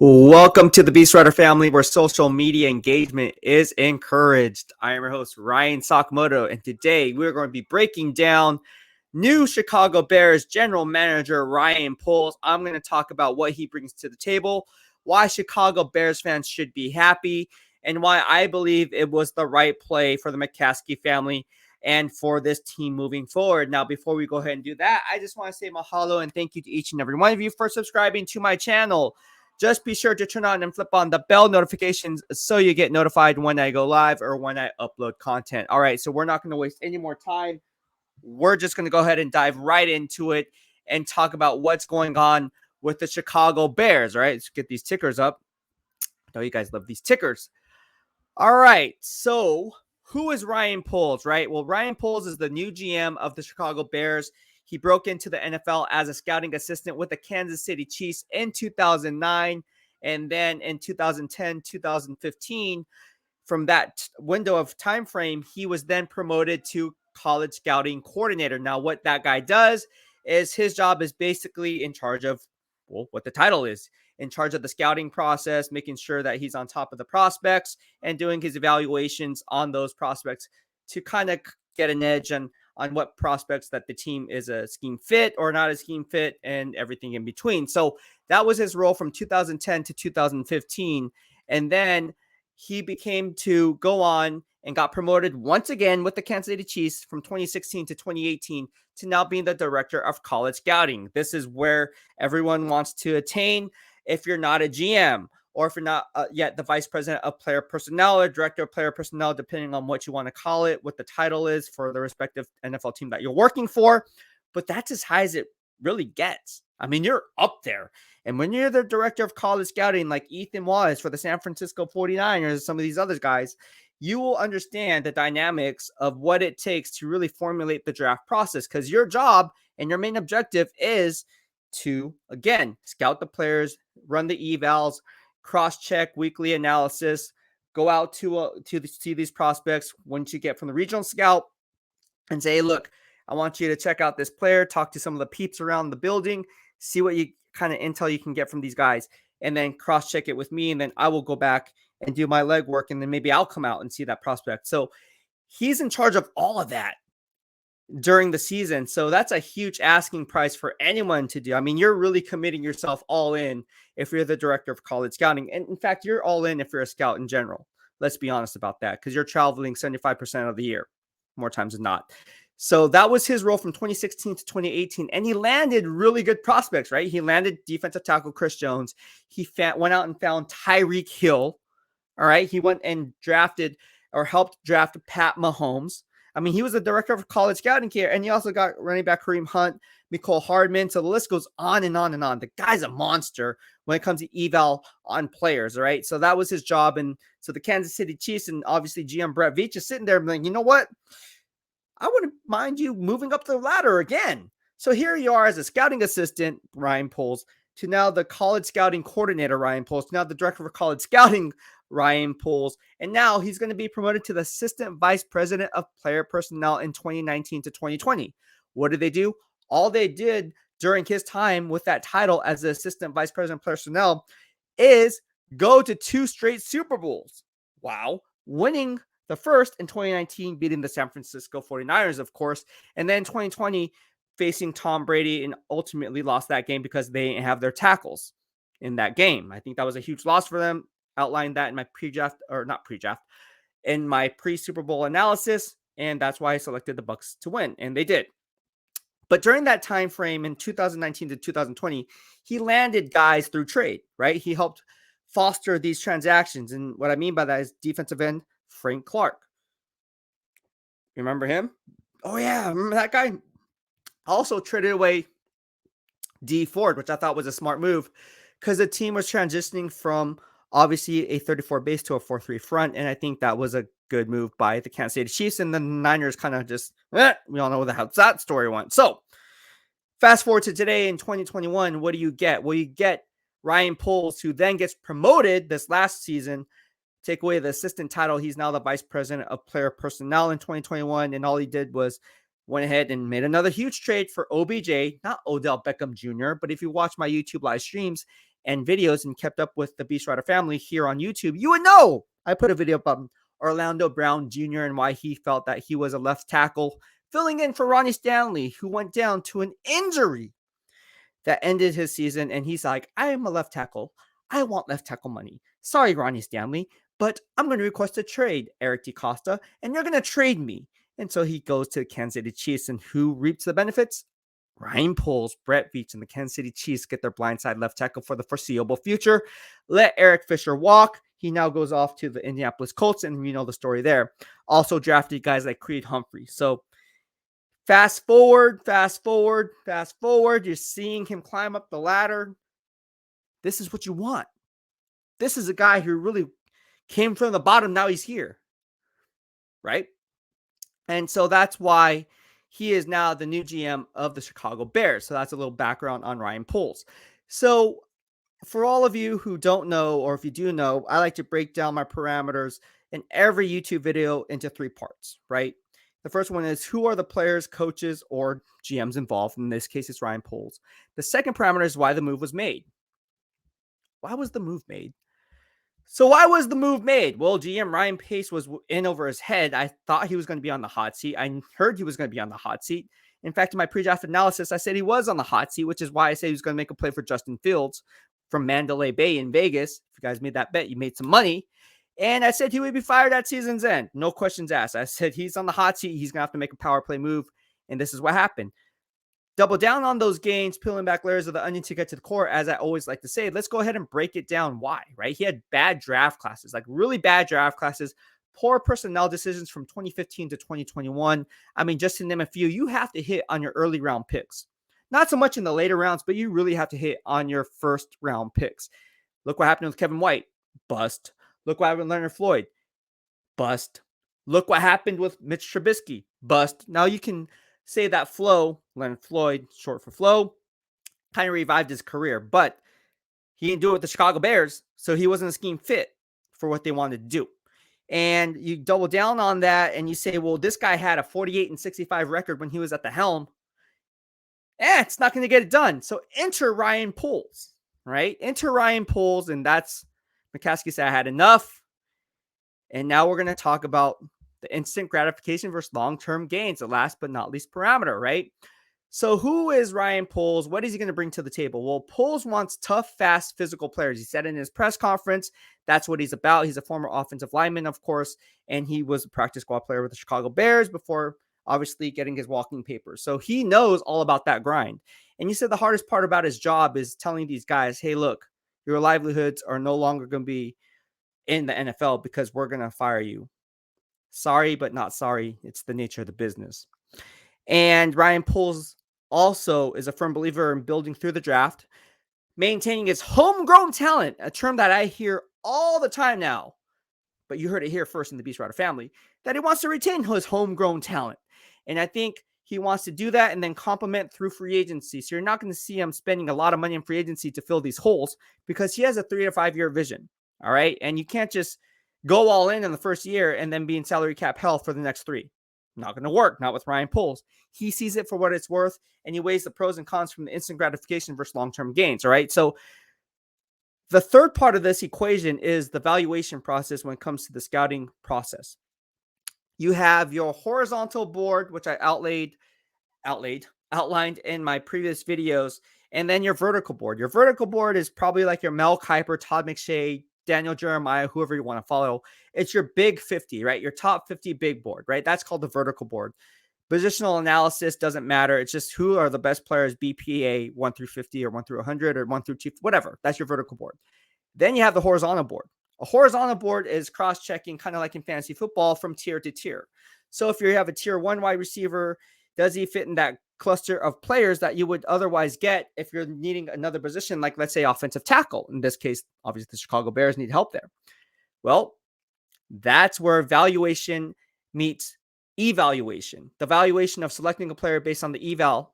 Welcome to the BEASTwriter family, where social media engagement is encouraged. I am your host, Ryan Sakamoto, and today we're going to be breaking down new Chicago Bears general manager Ryan Poles. I'm going to talk about what he brings to the table, why Chicago Bears fans should be happy, and why I believe it was the right play for the McCaskey family and for this team moving forward. Now, before we go ahead and do that, I just want to say mahalo and thank you to each and every one of you for subscribing to my channel. Just be sure to turn on and flip on the bell notifications so you get notified when I go live or when I upload content. All right, so we're not going to waste any more time. We're just going to go ahead and dive right into it and talk about what's going on with the Chicago Bears. All right, let's get these tickers up. I know you guys love these tickers. All right, so who is Ryan Poles, right? Well, Ryan Poles is the new GM of the Chicago Bears. He broke into the NFL as a scouting assistant with the Kansas City Chiefs in 2009. And then in 2010, 2015, from that window of time frame, he was then promoted to college scouting coordinator. Now, what that guy does is his job is basically in charge of, well, what the title is, in charge of the scouting process, making sure that he's on top of the prospects and doing his evaluations on those prospects to kind of get an edge on what prospects that the team is a scheme fit or not a scheme fit and everything in between. So that was his role from 2010 to 2015. And then he became to go on and got promoted once again with the Kansas City Chiefs from 2016 to 2018 to now being the director of college scouting. This is where everyone wants to attain if you're not a GM or if you're not yet the vice president of player personnel or director of player personnel, depending on what you want to call it, what the title is for the respective NFL team that you're working for. But that's as high as it really gets. I mean, you're up there. And when you're the director of college scouting, like Ethan was for the San Francisco 49ers, some of these other guys, you will understand the dynamics of what it takes to really formulate the draft process, because your job and your main objective is to, again, scout the players, run the evals, cross-check weekly analysis, go out to see these prospects once you get from the regional scout and say, hey, look, I want you to check out this player, talk to some of the peeps around the building, see what you kind of intel you can get from these guys, and then cross-check it with me, and then I will go back and do my legwork, and then maybe I'll come out and see that prospect. So he's in charge of all of that during the season. So that's a huge asking price for anyone to do. I mean, you're really committing yourself all in if you're the director of college scouting. And in fact, you're all in if you're a scout in general. Let's be honest about that, because you're traveling 75% of the year, more times than not. So that was his role from 2016 to 2018. And he landed really good prospects, right? He landed defensive tackle Chris Jones. He went out and found Tyreek Hill. All right. He went and drafted or helped draft Pat Mahomes. I mean, he was the director of college scouting care, and he also got running back Kareem Hunt, Mecole Hardman. So the list goes on and on and on. The guy's a monster when it comes to eval on players, all right? So that was his job. And so the Kansas City Chiefs and obviously GM Brett Veach is sitting there and like, you know what? I wouldn't mind you moving up the ladder again. So here you are as a scouting assistant, Ryan Poles, to now the college scouting coordinator, Ryan Poles, to now the director of college scouting, Ryan Poles. And now he's going to be promoted to the assistant vice president of player personnel in 2019 to 2020. What did they do? All they did during his time with that title as the assistant vice president of personnel is go to 2 straight Super Bowls. Wow. Winning the first in 2019, beating the San Francisco 49ers, of course. And then 2020, facing Tom Brady, and ultimately lost that game because they didn't have their tackles in that game. I think that was a huge loss for them. Outlined that in my pre-draft, or not pre-draft, in my pre-Super Bowl analysis, and that's why I selected the Bucs to win, and they did. But during that time frame in 2019 to 2020, he landed guys through trade, right? He helped foster these transactions, and what I mean by that is defensive end Frank Clark. Remember him? Oh yeah, remember that guy? Also traded away D Ford, which I thought was a smart move because the team was transitioning from obviously a 34 base to a 4-3 front, and I think that was a good move by the Kansas City Chiefs, and the Niners kind of just, we all know how that story went. So fast forward to today in 2021, what do you get? Well, you get Ryan Poles, who then gets promoted this last season, take away the assistant title. He's now the vice president of player personnel in 2021, and all he did was went ahead and made another huge trade for OBJ, not Odell Beckham Jr., but if you watch my YouTube live streams, and videos and kept up with the BEASTwriter family here on YouTube, you would know I put a video up Orlando Brown Jr. and why he felt that he was a left tackle filling in for Ronnie Stanley, who went down to an injury that ended his season. And he's like, I am a left tackle. I want left tackle money. Sorry, Ronnie Stanley, but I'm going to request a trade, Eric DeCosta, and you're going to trade me. And so he goes to the Kansas City Chiefs, and who reaps the benefits? Ryan Poles, Brett Veach, and the Kansas City Chiefs get their blindside left tackle for the foreseeable future. Let Eric Fisher walk. He now goes off to the Indianapolis Colts, and you know the story there. Also drafted guys like Creed Humphrey. So fast forward. You're seeing him climb up the ladder. This is what you want. This is a guy who really came from the bottom. Now he's here, right? And so that's why he is now the new GM of the Chicago Bears. So that's a little background on Ryan Poles. So for all of you who don't know, or if you do know, I like to break down my parameters in every YouTube video into 3 parts, right? The first one is who are the players, coaches, or GMs involved. In this case, it's Ryan Poles. The second parameter is why the move was made. Why was the move made? So why was the move made? Well, GM Ryan Pace was in over his head. I thought he was going to be on the hot seat. I heard he was going to be on the hot seat. In fact, in my pre-draft analysis, I said he was on the hot seat, which is why I said he was going to make a play for Justin Fields from Mandalay Bay in Vegas. If you guys made that bet, you made some money. And I said he would be fired at season's end. No questions asked. I said he's on the hot seat. He's going to have to make a power play move. And this is what happened. Double down on those gains, peeling back layers of the onion to get to the core, as I always like to say. Let's go ahead and break it down why, right? He had bad draft classes, like really bad draft classes, poor personnel decisions from 2015 to 2021. I mean, just to name a few, you have to hit on your early round picks. Not so much in the later rounds, but you really have to hit on your first round picks. Look what happened with Kevin White. Bust. Look what happened with Leonard Floyd. Bust. Look what happened with Mitch Trubisky. Bust. Now you can say that Flo, Leonard Floyd, short for Flo, kind of revived his career, but he didn't do it with the Chicago Bears, so he wasn't a scheme fit for what they wanted to do. And you double down on that and you say, well, this guy had a 48-65 record when he was at the helm. It's not going to get it done. So enter Ryan Poles, right? Enter Ryan Poles, and that's McCaskey said I had enough. And now we're going to talk about the instant gratification versus long-term gains, the last but not least parameter, right? So who is Ryan Poles? What is he going to bring to the table? Well, Poles wants tough, fast, physical players. He said in his press conference, that's what he's about. He's a former offensive lineman, of course, and he was a practice squad player with the Chicago Bears before obviously getting his walking papers. So he knows all about that grind. And he said the hardest part about his job is telling these guys, hey, look, your livelihoods are no longer going to be in the NFL because we're going to fire you. Sorry, but not sorry. It's the nature of the business. And Ryan Poles also is a firm believer in building through the draft, maintaining his homegrown talent, a term that I hear all the time now, but you heard it here first in the BEASTwriter family, that he wants to retain his homegrown talent. And I think he wants to do that and then complement through free agency. So you're not going to see him spending a lot of money in free agency to fill these holes because he has a 3 to 5 year vision. All right. And you can't just go all in the first year and then be in salary cap hell for the next 3. Not going to work. Not with Ryan Poles. He sees it for what it's worth, and he weighs the pros and cons from the instant gratification versus long-term gains. All right. So the third part of this equation is the valuation process when it comes to the scouting process. You have your horizontal board, which I outlined in my previous videos, and then your vertical board. Your vertical board is probably like your Mel Kiper, Todd McShay, Daniel Jeremiah, whoever you want to follow. It's your big 50, right? Your top 50 big board, right? That's called the vertical board. Positional analysis doesn't matter. It's just who are the best players, BPA 1 through 50 or 1 through 100 or 1 through 2, whatever. That's your vertical board. Then you have the horizontal board. A horizontal board is cross-checking, kind of like in fantasy football, from tier to tier. So if you have a tier 1 wide receiver, does he fit in that cluster of players that you would otherwise get if you're needing another position, like let's say offensive tackle? In this case, obviously the Chicago Bears need help there. Well, that's where valuation meets evaluation. The valuation of selecting a player based on the eval,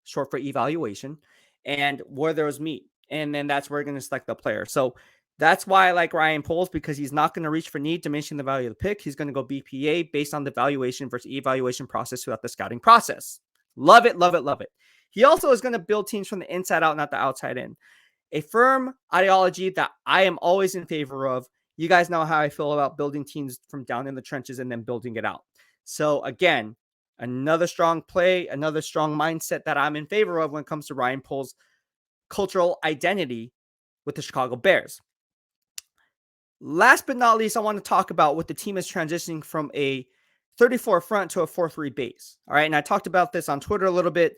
short for evaluation, and where those meet. And then that's where you're going to select the player. So that's why I like Ryan Poles, because he's not going to reach for need, diminishing the value of the pick. He's going to go BPA based on the valuation versus evaluation process throughout the scouting process. Love it, love it, love it. He also is going to build teams from the inside out, not the outside in. a firm ideology that I am always in favor of. You guys know how I feel about building teams from down in the trenches and then building it out. So again, another strong play, another strong mindset that I'm in favor of when it comes to Ryan Pohl's cultural identity with the Chicago Bears. Last but not least, I want to talk about what the team is transitioning from a 34 front to a 4-3 base. All right. And I talked about this on Twitter a little bit.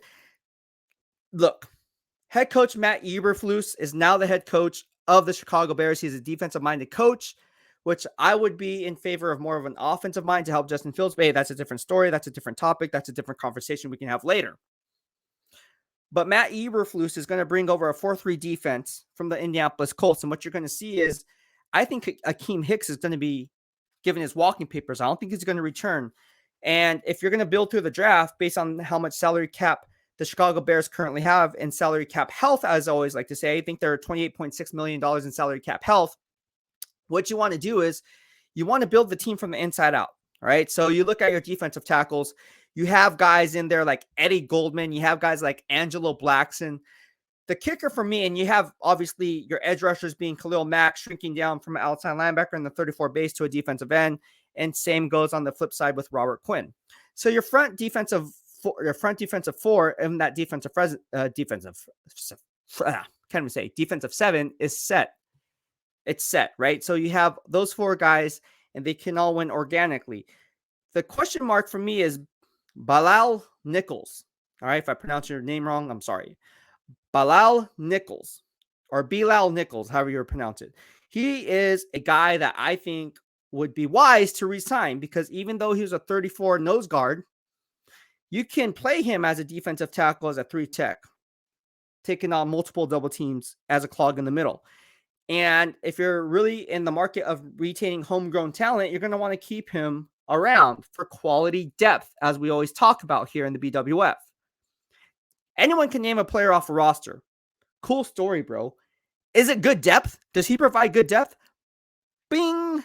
Look, head coach Matt Eberflus is now the head coach of the Chicago Bears. He's a defensive-minded coach, which I would be in favor of more of an offensive mind to help Justin Fields. But hey, that's a different story. That's a different topic. That's a different conversation we can have later. But Matt Eberflus is going to bring over a 4-3 defense from the Indianapolis Colts. And what you're going to see is, I think Akeem Hicks is going to be given his walking papers. I don't think he's going to return. And if you're going to build through the draft based on how much salary cap the Chicago Bears currently have and salary cap health, as I always like to say, I think they're $28.6 million in salary cap health. What you want to do is you want to build the team from the inside out. All right. So you look at your defensive tackles. You have guys in there like Eddie Goldman. You have guys like Angelo Blackson. The kicker for me, and you have obviously your edge rushers being Khalil Mack shrinking down from an outside linebacker in the 34 base to a defensive end. And same goes on the flip side with Robert Quinn. So your front defensive four and that defensive seven is set. It's set, right? So you have those four guys and they can all win organically. The question mark for me is Bilal Nichols. All right. If I pronounce your name wrong, I'm sorry. Bilal Nichols, or Bilal Nichols, however you pronounce it. He is a guy that I think would be wise to resign because even though he was a 34 nose guard, you can play him as a defensive tackle as a 3 tech, taking on multiple double teams as a clog in the middle. And if you're really in the market of retaining homegrown talent, you're going to want to keep him around for quality depth, as we always talk about here in the BWF. Anyone can name a player off a roster. Cool story, bro. Is it good depth? Does he provide good depth? Bing!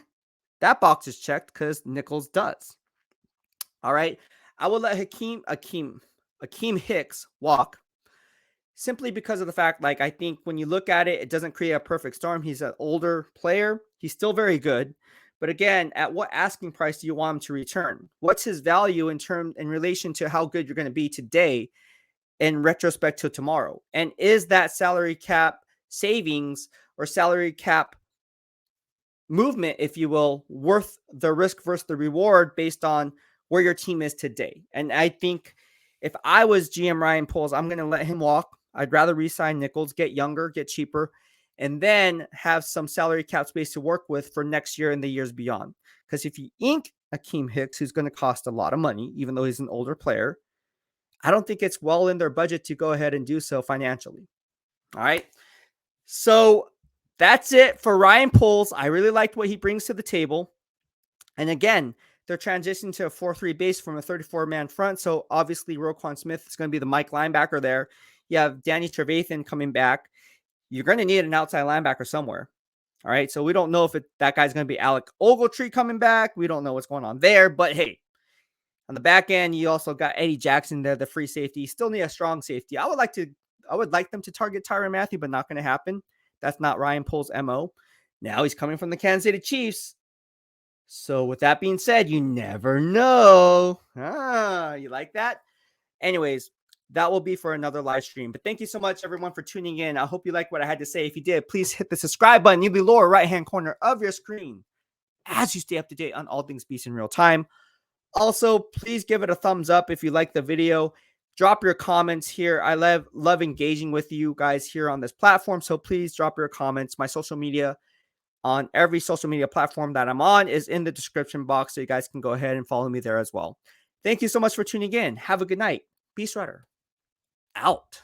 That box is checked because Nichols does. All right. I will let Akeem Hicks walk simply because of the fact, like, I think when you look at it, it doesn't create a perfect storm. He's an older player. He's still very good. But again, at what asking price do you want him to return? What's his value in relation to how good you're going to be today in retrospect to tomorrow? And is that salary cap savings or salary cap movement, if you will, worth the risk versus the reward based on where your team is today? And I think if I was GM Ryan Poles, I'm going to let him walk. I'd rather re-sign Nichols, get younger, get cheaper, and then have some salary cap space to work with for next year and the years beyond. Because if you ink Akeem Hicks, who's going to cost a lot of money, even though he's an older player, I don't think it's well in their budget to go ahead and do so financially. All right. So that's it for Ryan Poles. I really liked what he brings to the table. And again, they're transitioning to a 4-3 base from a 34-man front. So obviously Roquan Smith is going to be the Mike linebacker there. You have Danny Trevathan coming back. You're going to need an outside linebacker somewhere. All right. So we don't know if that guy's going to be Alec Ogletree coming back. We don't know what's going on there. But hey, on the back end, you also got Eddie Jackson there, the free safety. You still need a strong safety. I would like them to target Tyrann Mathieu, but not going to happen. That's not Ryan Poles' MO. Now he's coming from the Kansas City Chiefs. So with that being said, you never know. You like that? Anyways, that will be for another live stream. But thank you so much, everyone, for tuning in. I hope you like what I had to say. If you did, please hit the subscribe button in the lower right-hand corner of your screen as you stay up to date on all things Beast in real time. Also, please give it a thumbs up if you like the video. Drop your comments here. I love engaging with you guys here on this platform. So please drop your comments. My social media on every social media platform that I'm on is in the description box. So you guys can go ahead and follow me there as well. Thank you so much for tuning in. Have a good night. BEASTwriter out.